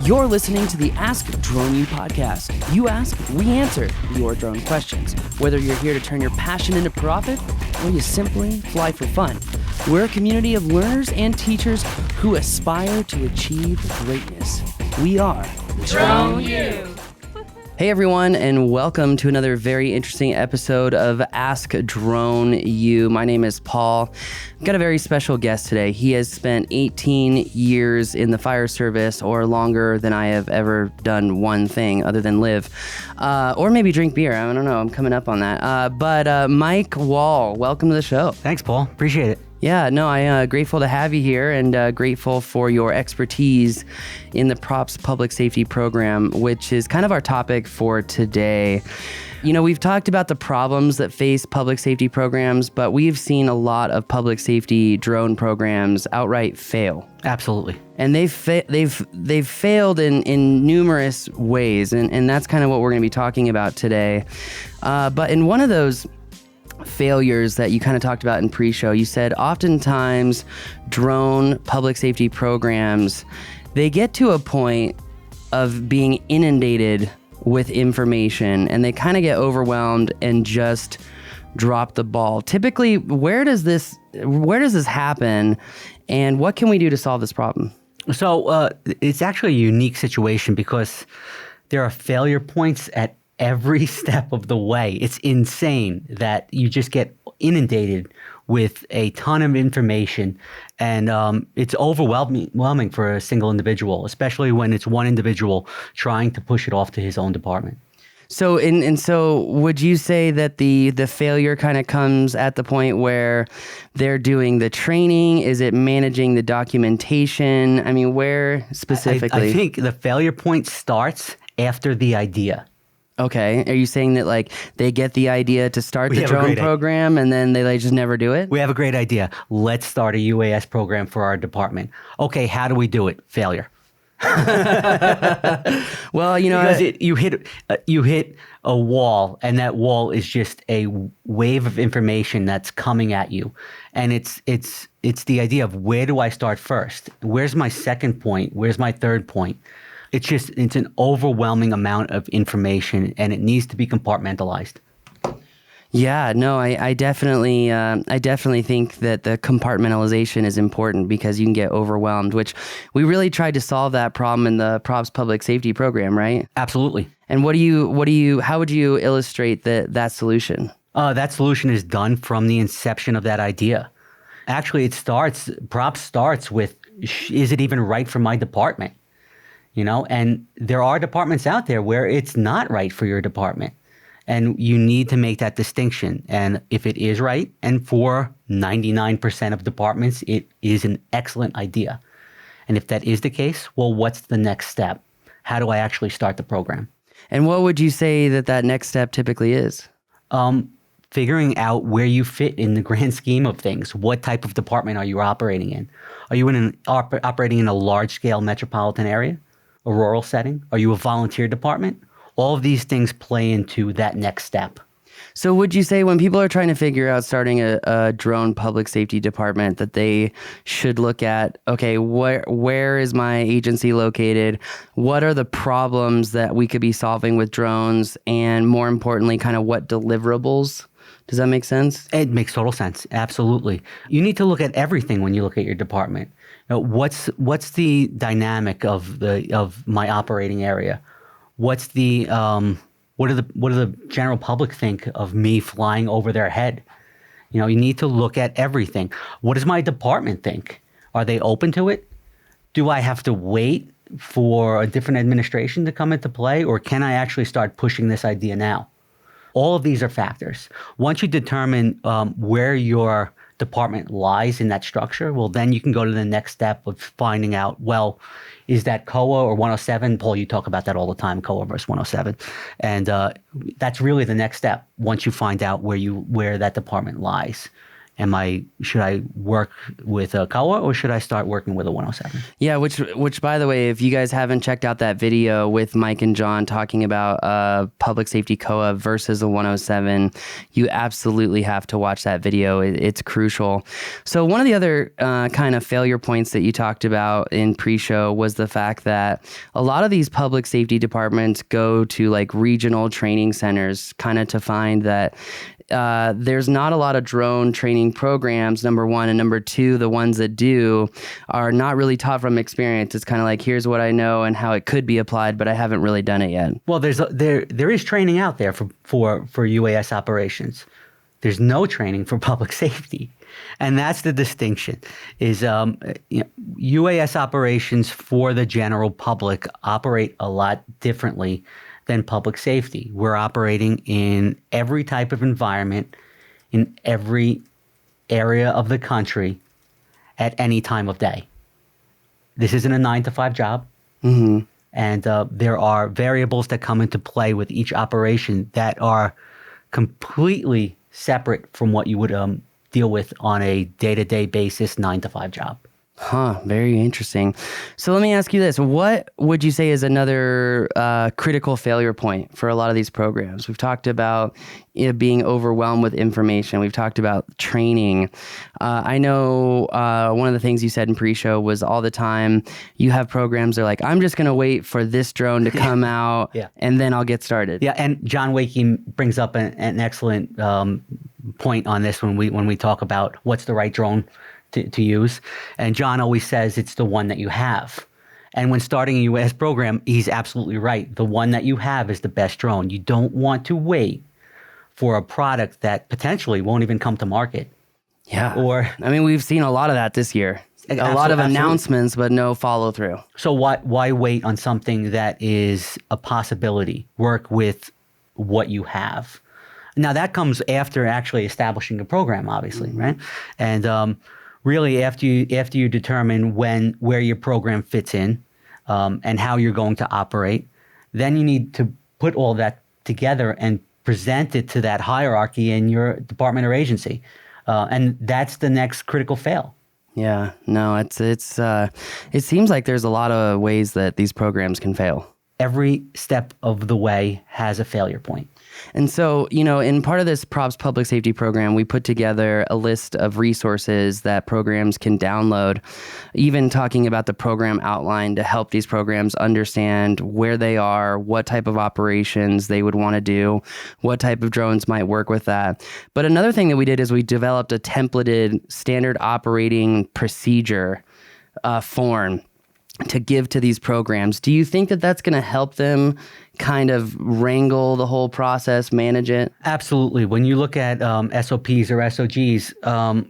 You're listening to the Ask Drone U podcast. You ask, we answer your drone questions. Whether you're here to turn your passion into profit or you simply fly for fun, we're a community of learners and teachers who aspire to achieve greatness. We are Drone U. Hey everyone, and welcome to another very interesting episode of Ask Drone U. My name is Paul. I've got a very special guest today. He has spent 18 years in the fire service, or longer than I have ever done one thing other than live, or maybe drink beer. I don't know. I'm coming up on that. But Mike Wall, welcome to the show. Thanks, Paul. Appreciate it. Yeah, no, I'm grateful to have you here and grateful for your expertise in the Props Public Safety Program, which is kind of our topic for today. You know, we've talked about the problems that face public safety programs, but we've seen a lot of public safety drone programs outright fail. Absolutely. And they've failed in numerous ways, and that's kind of what we're going to be talking about today. But in one of those failures that you kind of talked about in pre-show, you said oftentimes drone public safety programs, they get to a point of being inundated with information and they kind of get overwhelmed and just drop the ball. Typically, where does this happen, and what can we do to solve this problem? So it's actually a unique situation because there are failure points at every step of the way. It's insane that you just get inundated with a ton of information, and it's overwhelming for a single individual, especially when it's one individual trying to push it off to his own department. So, so would you say that the failure kind of comes at the point where they're doing the training? Is it managing the documentation? I mean, where specifically? I think the failure point starts after the idea. Okay. Are you saying that like they get the idea to start the drone program and then they just never do it? We have a great idea. Let's start a UAS program for our department. Okay, how do we do it? Failure. Well, you know, because you hit a wall, and that wall is just a wave of information that's coming at you, and it's the idea of where do I start first? Where's my second point? Where's my third point? It's an overwhelming amount of information, and it needs to be compartmentalized. Yeah, no, I definitely think that the compartmentalization is important because you can get overwhelmed, which we really tried to solve that problem in the Props Public Safety Program, right? Absolutely. And how would you illustrate that solution? That solution is done from the inception of that idea. Actually, Props starts with, is it even right for my department? You know, and there are departments out there where it's not right for your department. And you need to make that distinction. And if it is right, and for 99% of departments, it is an excellent idea. And if that is the case, well, what's the next step? How do I actually start the program? And what would you say that next step typically is? Figuring out where you fit in the grand scheme of things. What type of department are you operating in? Are you operating in a large-scale metropolitan area? A rural setting? Are you a volunteer department? All of these things play into that next step. So would you say when people are trying to figure out starting a drone public safety department that they should look at, okay, where is my agency located? What are the problems that we could be solving with drones? And more importantly, kind of what deliverables? Does that make sense? It makes total sense. Absolutely. You need to look at everything when you look at your department. You know, what's the dynamic of my operating area? What's the what do the general public think of me flying over their head? You know, you need to look at everything. What does my department think? Are they open to it? Do I have to wait for a different administration to come into play, or can I actually start pushing this idea now? All of these are factors. Once you determine where your department lies in that structure, well, then you can go to the next step of finding out, well, is that COA or 107? Paul, you talk about that all the time, COA versus 107. And that's really the next step once you find out where that department lies. Should I work with a COA or should I start working with a 107? Yeah, which by the way, if you guys haven't checked out that video with Mike and John talking about public safety COA versus a 107, you absolutely have to watch that video. It's crucial. So one of the other kind of failure points that you talked about in pre-show was the fact that a lot of these public safety departments go to like regional training centers kind of to find that there's not a lot of drone training programs, number one. And number two, the ones that do are not really taught from experience. It's kind of like, here's what I know and how it could be applied, but I haven't really done it yet. Well, there is training out there for UAS operations. There's no training for public safety. And that's the distinction is UAS operations for the general public operate a lot differently than public safety. We're operating in every type of environment, in every area of the country, at any time of day. This isn't a 9-to-5 job. Mm-hmm. And there are variables that come into play with each operation that are completely separate from what you would deal with on a day-to-day basis, 9-to-5 job. Huh, very interesting. So let me ask you this. What would you say is another critical failure point for a lot of these programs? We've talked about being overwhelmed with information. We've talked about training. I know one of the things you said in pre-show was all the time you have programs that are like, I'm just going to wait for this drone to come out and then I'll get started. Yeah, and John Wakey brings up an excellent point on this when we talk about what's the right drone to use. And John always says it's the one that you have. And when starting a UAS program, he's absolutely right. The one that you have is the best drone. You don't want to wait for a product that potentially won't even come to market. Yeah. Or I mean, we've seen a lot of that this year. A lot of announcements, but no follow through. So why wait on something that is a possibility? Work with what you have. Now that comes after actually establishing a program, obviously, right? And really, after you determine where your program fits in and how you're going to operate, then you need to put all that together and present it to that hierarchy in your department or agency, and that's the next critical fail. Yeah, no, it seems like there's a lot of ways that these programs can fail. Every step of the way has a failure point. And so, in part of this PROPS public safety program, we put together a list of resources that programs can download, even talking about the program outline to help these programs understand where they are, what type of operations they would want to do, what type of drones might work with that. But another thing that we did is we developed a templated standard operating procedure form to give to these programs. Do you think that that's going to help them kind of wrangle the whole process, manage it? Absolutely. When you look at SOPs or SOGs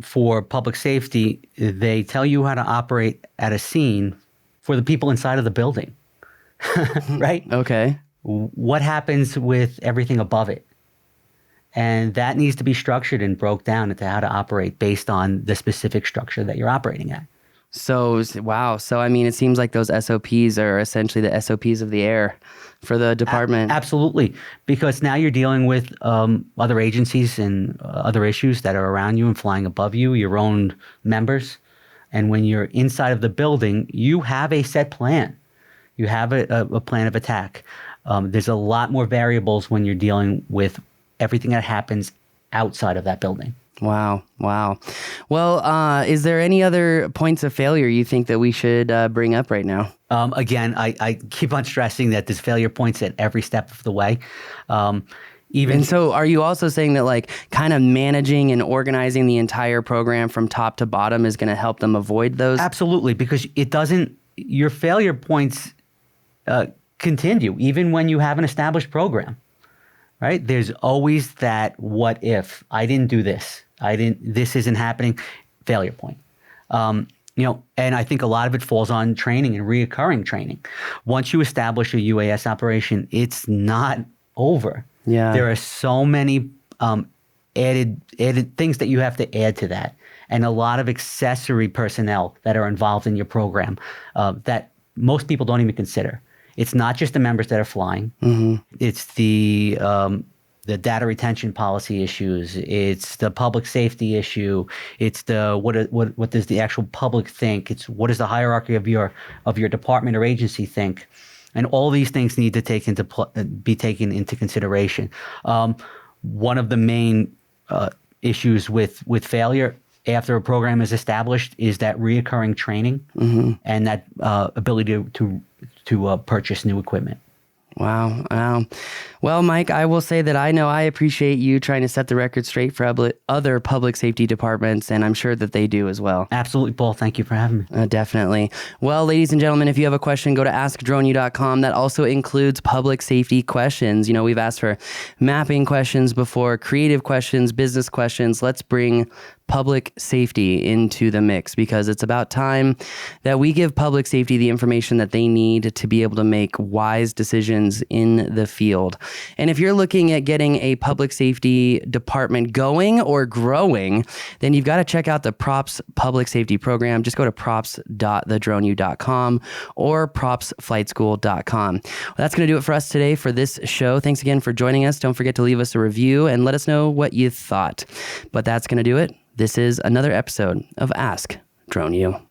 for public safety, they tell you how to operate at a scene for the people inside of the building, right? Okay. What happens with everything above it? And that needs to be structured and broke down into how to operate based on the specific structure that you're operating at. So, wow. So, I mean, it seems like those SOPs are essentially the SOPs of the air for the department. Absolutely. Because now you're dealing with other agencies and other issues that are around you and flying above you, your own members. And when you're inside of the building, you have a set plan. You have a plan of attack. There's a lot more variables when you're dealing with everything that happens outside of that building. Wow. Well, is there any other points of failure you think that we should bring up right now? Again, I keep on stressing that there's failure points at every step of the way. And so are you also saying that like kind of managing and organizing the entire program from top to bottom is going to help them avoid those? Absolutely, because your failure points continue even when you have an established program. Right? There's always that what if I didn't do this, this isn't happening, failure point. And I think a lot of it falls on training and reoccurring training. Once you establish a UAS operation, it's not over. Yeah. There are so many added things that you have to add to that, and a lot of accessory personnel that are involved in your program that most people don't even consider. It's not just the members that are flying. Mm-hmm. It's the the data retention policy issues. It's the public safety issue. It's the what does the actual public think? It's what does the hierarchy of your department or agency think? And all these things need to be taken into consideration. One of the main issues with failure after a program is established is that reoccurring training and that ability to purchase new equipment. Wow. Well, Mike, I will say that I appreciate you trying to set the record straight for other public safety departments, and I'm sure that they do as well. Absolutely, Paul. Thank you for having me. Definitely. Well, ladies and gentlemen, if you have a question, go to AskDroneU.com. That also includes public safety questions. We've asked for mapping questions before, creative questions, business questions. Let's bring public safety into the mix, because it's about time that we give public safety the information that they need to be able to make wise decisions in the field. And if you're looking at getting a public safety department going or growing, then you've got to check out the Props Public Safety Program. Just go to props.thedroneu.com or propsflightschool.com. Well, that's going to do it for us today for this show. Thanks again for joining us. Don't forget to leave us a review and let us know what you thought. But that's going to do it. This is another episode of Ask Drone U.